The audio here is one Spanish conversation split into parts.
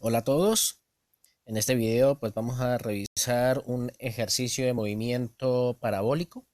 Hola a todos, en este video pues vamos a revisar un ejercicio de movimiento parabólico.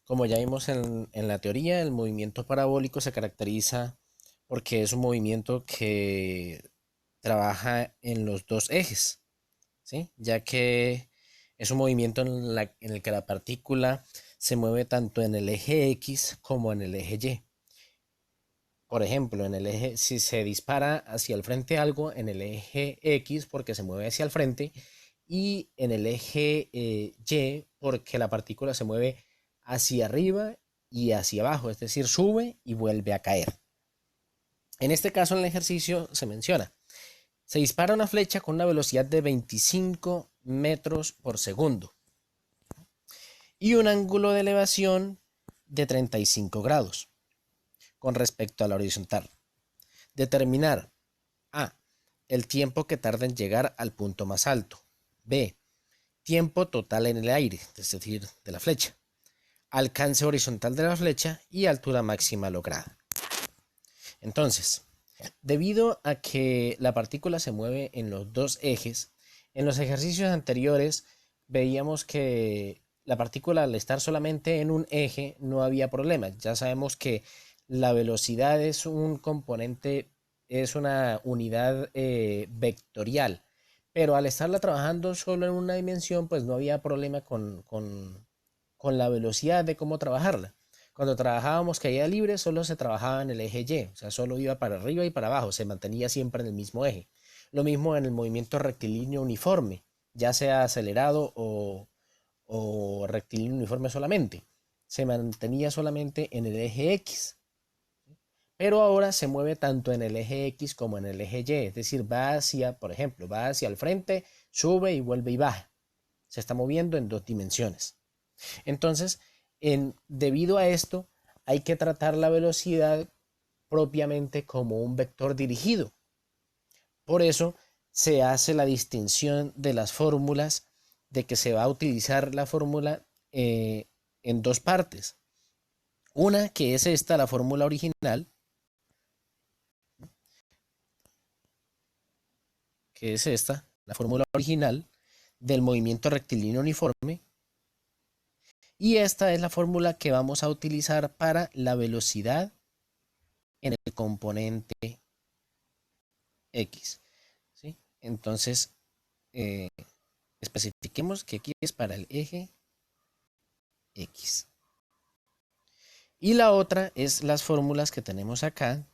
Como ya vimos en la teoría, el movimiento parabólico se caracteriza porque es un movimiento que trabaja en los dos ejes, ¿sí? Ya que es un movimiento en el que la partícula se mueve tanto en el eje X como en el eje Y. Por ejemplo, en el eje, si se dispara hacia el frente algo, en el eje X porque se mueve hacia el frente y en el eje Y porque la partícula se mueve hacia arriba y hacia abajo, es decir, sube y vuelve a caer. En este caso, en el ejercicio se menciona, se dispara una flecha con una velocidad de 25 metros por segundo y un ángulo de elevación de 35 grados con respecto a la horizontal. Determinar A. El tiempo que tarda en llegar al punto más alto. B. Tiempo total en el aire, es decir, de la flecha. Alcance horizontal de la flecha y altura máxima lograda. Entonces, debido a que la partícula se mueve en los dos ejes, en los ejercicios anteriores veíamos que la partícula al estar solamente en un eje no había problema. Ya sabemos que la velocidad es un componente, es una unidad vectorial, pero al estarla trabajando solo en una dimensión, pues no había problema con la velocidad de cómo trabajarla. Cuando trabajábamos caída libre, solo se trabajaba en el eje Y, o sea, solo iba para arriba y para abajo, se mantenía siempre en el mismo eje. Lo mismo en el movimiento rectilíneo uniforme, ya sea acelerado o rectilíneo uniforme solamente, se mantenía solamente en el eje X. Pero ahora se mueve tanto en el eje X como en el eje Y, es decir, va hacia, por ejemplo, va hacia el frente, sube y vuelve y baja. Se está moviendo en dos dimensiones. Entonces, debido a esto, hay que tratar la velocidad propiamente como un vector dirigido. Por eso se hace la distinción de las fórmulas, de que se va a utilizar la fórmula en dos partes. Una que es esta, la fórmula original, que es esta, la fórmula original del movimiento rectilíneo uniforme. Y esta es la fórmula que vamos a utilizar para la velocidad en el componente X. ¿Sí? Entonces, especifiquemos que aquí es para el eje X. Y la otra es las fórmulas que tenemos acá,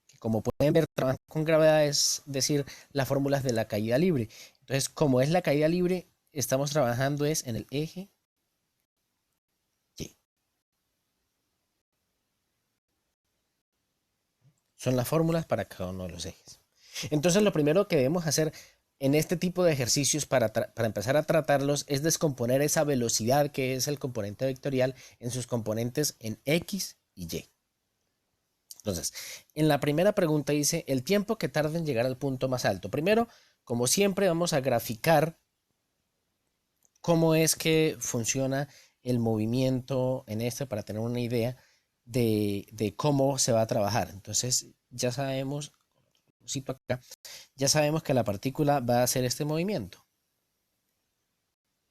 que como pueden ver, trabajan con gravedad, es decir, las fórmulas de la caída libre. Entonces, como es la caída libre, estamos trabajando es en el eje Y. Son las fórmulas para cada uno de los ejes. Entonces, lo primero que debemos hacer en este tipo de ejercicios para empezar a tratarlos es descomponer esa velocidad que es el componente vectorial en sus componentes en X y Y. Entonces, en la primera pregunta dice el tiempo que tarda en llegar al punto más alto. Primero, como siempre, vamos a graficar cómo es que funciona el movimiento en este para tener una idea de cómo se va a trabajar. Entonces, ya sabemos, acá, ya sabemos que la partícula va a hacer este movimiento,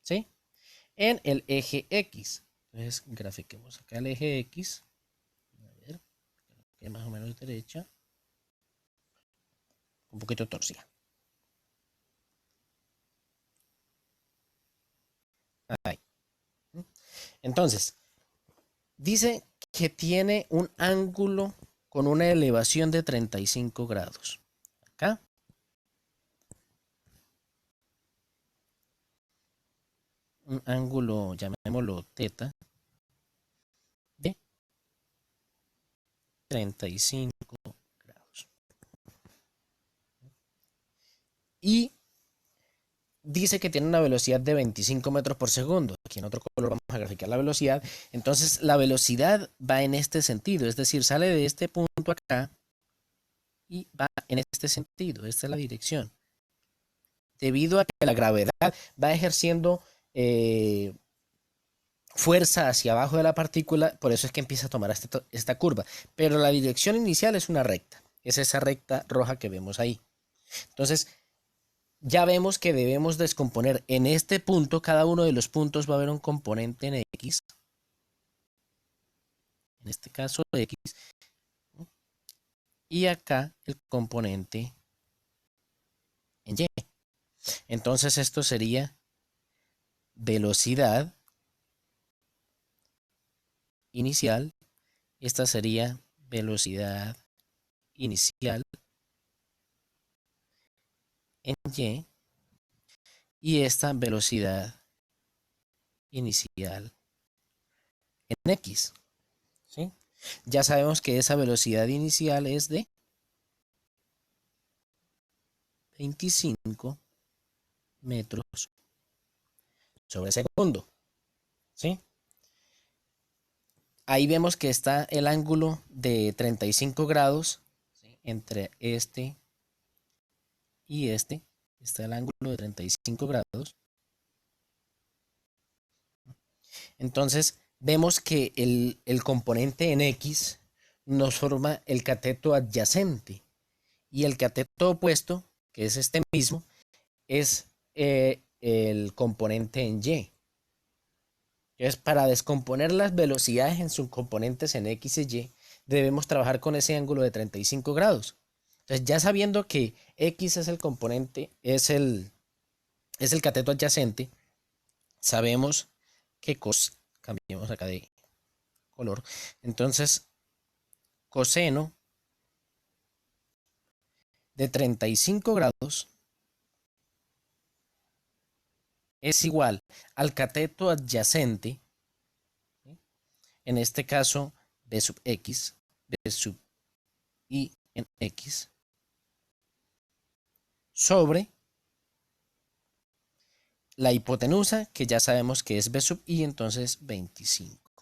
¿sí? En el eje X. Entonces, grafiquemos acá el eje X. A ver, que más o menos derecha. Un poquito torcida. Ahí. Entonces, dice que tiene un ángulo con una elevación de 35 grados. Acá. Un ángulo, llamémoslo teta, de 35 grados. Y dice que tiene una velocidad de 25 metros por segundo. Aquí en otro color vamos a graficar la velocidad. Entonces la velocidad va en este sentido, es decir, sale de este punto acá y va en este sentido. Esta es la dirección. Debido a que la gravedad va ejerciendo fuerza hacia abajo de la partícula, por eso es que empieza a tomar esta curva. Pero la dirección inicial es una recta. es esa recta roja que vemos ahí. Entonces, ya vemos que debemos descomponer en este punto, cada uno de los puntos va a haber un componente en X, en este caso X, y acá el componente en Y. Entonces esto sería velocidad inicial, esta sería velocidad inicial en y esta velocidad inicial en X. ¿Sí? Ya sabemos que esa velocidad inicial es de 25 metros sobre segundo. ¿Sí? Ahí vemos que está el ángulo de 35 grados, ¿sí?, entre este y este. Está el ángulo de 35 grados. Entonces vemos que el componente en X nos forma el cateto adyacente y el cateto opuesto, que es este mismo, es el componente en Y. Entonces, para descomponer las velocidades en sus componentes en X y Y, debemos trabajar con ese ángulo de 35 grados. Entonces, ya sabiendo que X es el componente, es el cateto adyacente, sabemos que cambiemos acá de color. Entonces, coseno de 35 grados es igual al cateto adyacente, ¿sí?, en este caso B sub X, B sub I en X, sobre la hipotenusa, que ya sabemos que es B sub I, entonces 25.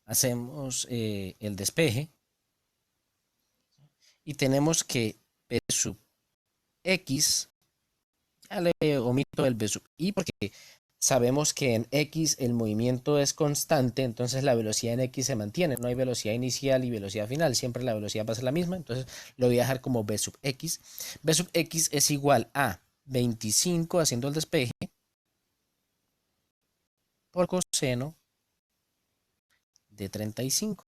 Hacemos el despeje y tenemos que B sub X, ya le omito el B sub I porque sabemos que en X el movimiento es constante, entonces la velocidad en X se mantiene, no hay velocidad inicial y velocidad final, siempre la velocidad va a ser la misma, entonces lo voy a dejar como B sub X. B sub X es igual a 25, haciendo el despeje, por coseno de 35.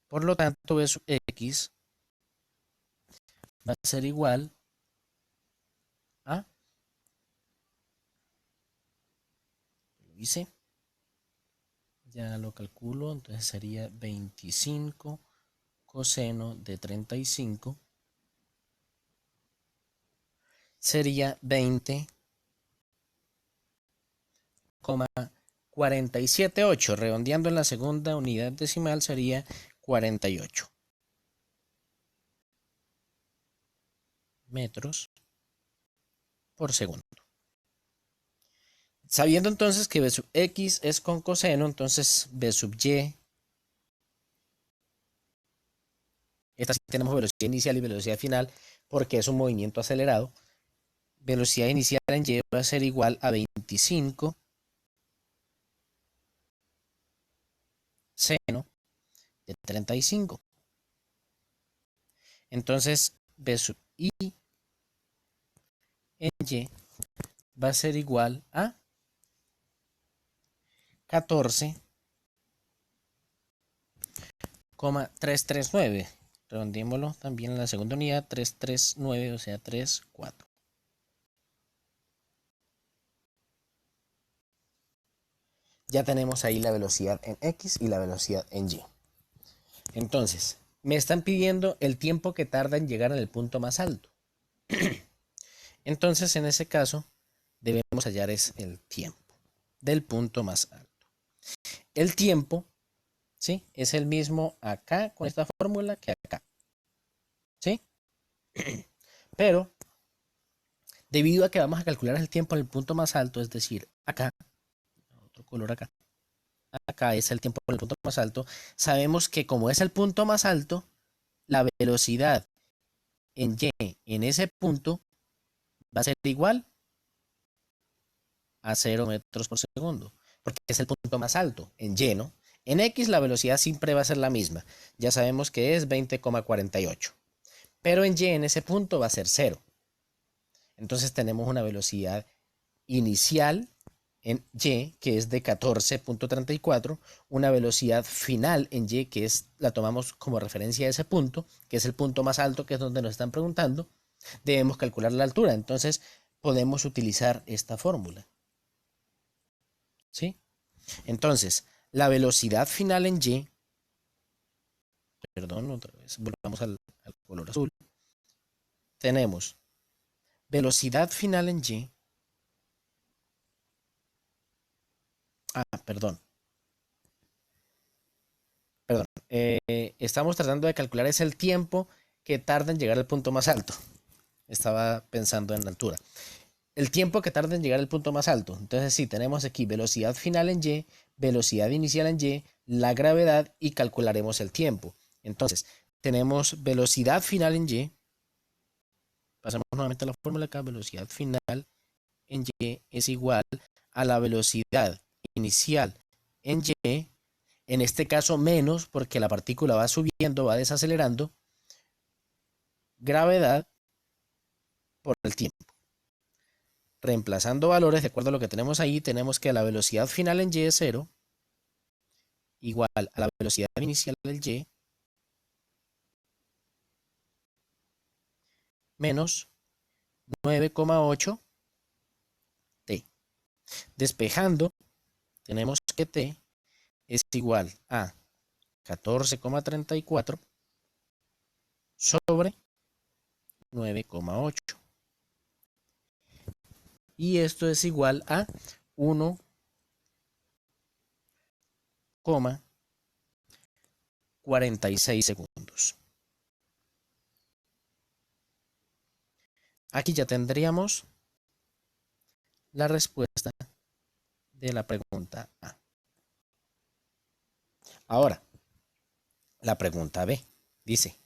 Por lo tanto, B sub X va a ser igual a, lo hice, ya lo calculo, entonces sería 25 coseno de 35, sería 20,478, redondeando en la segunda unidad decimal sería 48 metros por segundo. Sabiendo entonces que B sub X es con coseno, entonces B sub Y, esta sí tenemos velocidad inicial y velocidad final porque es un movimiento acelerado. Velocidad inicial en Y va a ser igual a 25 seno de 35. Entonces B sub I en Y va a ser igual a 14,339. Redondémoslo también en la segunda unidad, 339, o sea 34. Ya tenemos ahí la velocidad en X y la velocidad en Y. Entonces, me están pidiendo el tiempo que tarda en llegar al punto más alto. Entonces, en ese caso, debemos hallar es el tiempo del punto más alto. El tiempo, ¿sí?, es el mismo acá con esta fórmula que acá, ¿sí? Pero, debido a que vamos a calcular el tiempo en el punto más alto, es decir, acá, otro color acá, acá es el tiempo en el punto más alto, sabemos que como es el punto más alto, la velocidad en Y en ese punto va a ser igual a 0 metros por segundo, porque es el punto más alto en Y, ¿no? En X la velocidad siempre va a ser la misma. Ya sabemos que es 20,48. Pero en Y en ese punto va a ser 0. Entonces tenemos una velocidad inicial en Y que es de 14,34, una velocidad final en Y que la tomamos como referencia a ese punto, que es el punto más alto, que es donde nos están preguntando. Debemos calcular la altura, entonces podemos utilizar esta fórmula. ¿Sí? Entonces, la velocidad final en Y, perdón, otra vez, volvamos al color azul. Tenemos velocidad final en Y. Perdón. Estamos tratando de calcular es el tiempo que tarda en llegar al punto más alto. Estaba pensando en la altura. El tiempo que tarda en llegar al punto más alto. Entonces sí, tenemos aquí velocidad final en Y, velocidad inicial en Y, la gravedad y calcularemos el tiempo. Entonces, tenemos velocidad final en Y. Pasamos nuevamente a la fórmula acá. Velocidad final en Y es igual a la velocidad inicial en Y. En este caso menos porque la partícula va subiendo, va desacelerando. Gravedad por el tiempo. Reemplazando valores de acuerdo a lo que tenemos ahí, tenemos que la velocidad final en Y es 0, igual a la velocidad inicial del Y, menos 9,8 t. Despejando, tenemos que t es igual a 14,34 sobre 9,8. Y esto es igual a 1,46 segundos. Aquí ya tendríamos la respuesta de la pregunta A. Ahora, la pregunta B dice,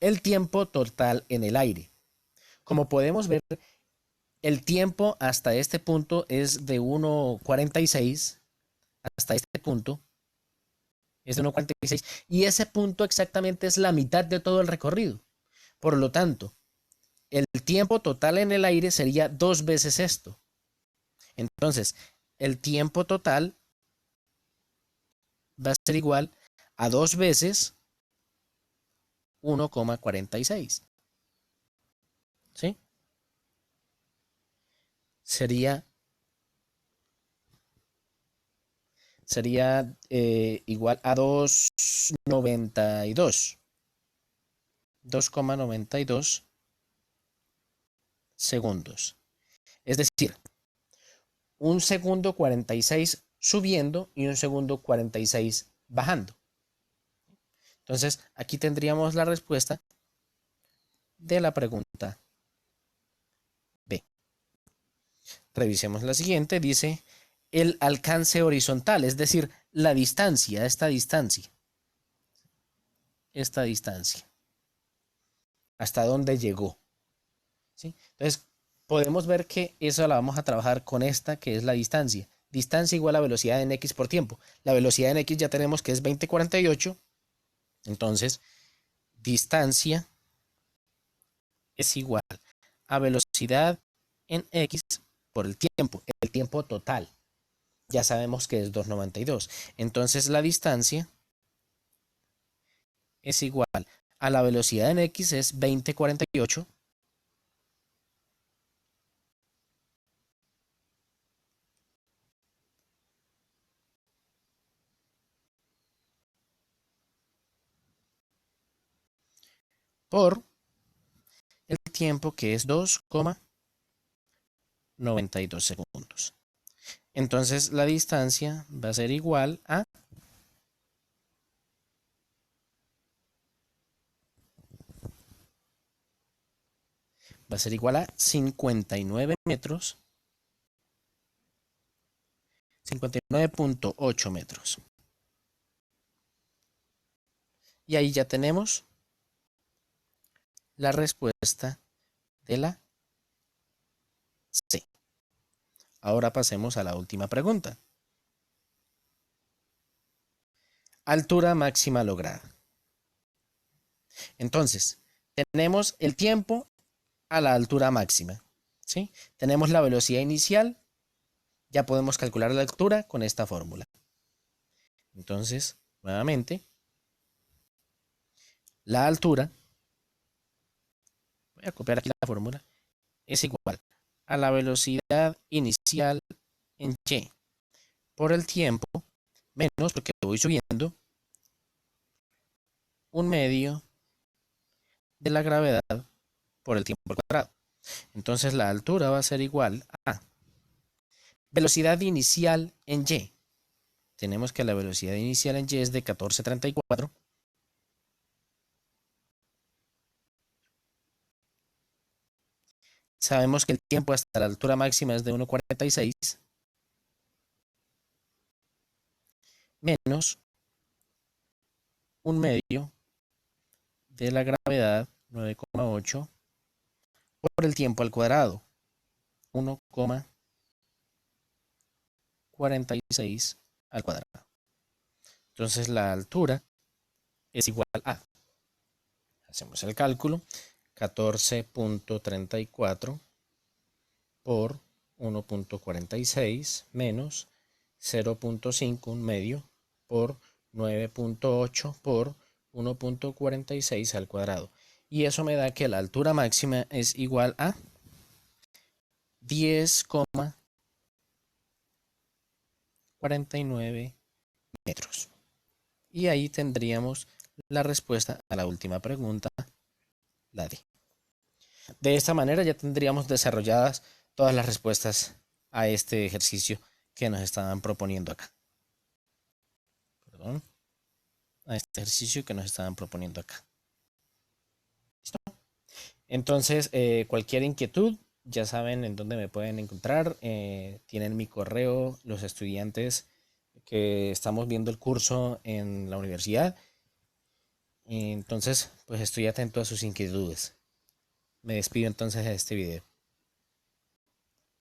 el tiempo total en el aire. Como podemos ver, el tiempo hasta este punto es de 1,46, hasta este punto es de 1,46, y ese punto exactamente es la mitad de todo el recorrido. Por lo tanto, el tiempo total en el aire sería 2 veces esto. Entonces, el tiempo total va a ser igual a 2 veces 1,46. ¿Sí? Sería igual a 2,92 segundos. Es decir, un segundo 46 subiendo y un segundo 46 bajando. Entonces, aquí tendríamos la respuesta de la pregunta B. Revisemos la siguiente. Dice el alcance horizontal, es decir, la distancia, esta distancia. ¿Hasta dónde llegó? ¿Sí? Entonces, podemos ver que eso la vamos a trabajar con esta, que es la distancia. Distancia igual a velocidad en X por tiempo. La velocidad en X ya tenemos que es 20,48. Entonces, distancia es igual a velocidad en X por el tiempo total. Ya sabemos que es 2,92. Entonces, la distancia es igual a la velocidad en X es 20,48 por el tiempo que es 2,92 segundos. Entonces la distancia va a ser igual a 59 metros, 59,8 metros. Y ahí ya tenemos la respuesta de la C. Ahora pasemos a la última pregunta. altura máxima lograda. Entonces, tenemos el tiempo a la altura máxima, ¿sí? Tenemos la velocidad inicial, ya podemos calcular la altura con esta fórmula. Entonces, nuevamente, la altura, voy a copiar aquí la fórmula, es igual a la velocidad inicial en y por el tiempo menos, porque voy subiendo, 1/2 de la gravedad por el tiempo al cuadrado. Entonces la altura va a ser igual a velocidad inicial en y. Tenemos que la velocidad inicial en y es de 14.34. Sabemos que el tiempo hasta la altura máxima es de 1.46 menos 1/2 de la gravedad, 9,8, por el tiempo al cuadrado, 1,46 al cuadrado. Entonces la altura es igual a, hacemos el cálculo, 14.34 por 1.46 menos 0.5, 1/2 por 9.8 por 1.46 al cuadrado. Y eso me da que la altura máxima es igual a 10,49 metros. Y ahí tendríamos la respuesta a la última pregunta, la D. De esta manera ya tendríamos desarrolladas todas las respuestas a este ejercicio que nos estaban proponiendo acá. Perdón. A este ejercicio que nos estaban proponiendo acá. ¿Listo? Entonces, cualquier inquietud, ya saben en dónde me pueden encontrar. Tienen mi correo los estudiantes que estamos viendo el curso en la universidad. Entonces, pues estoy atento a sus inquietudes. Me despido entonces de este video.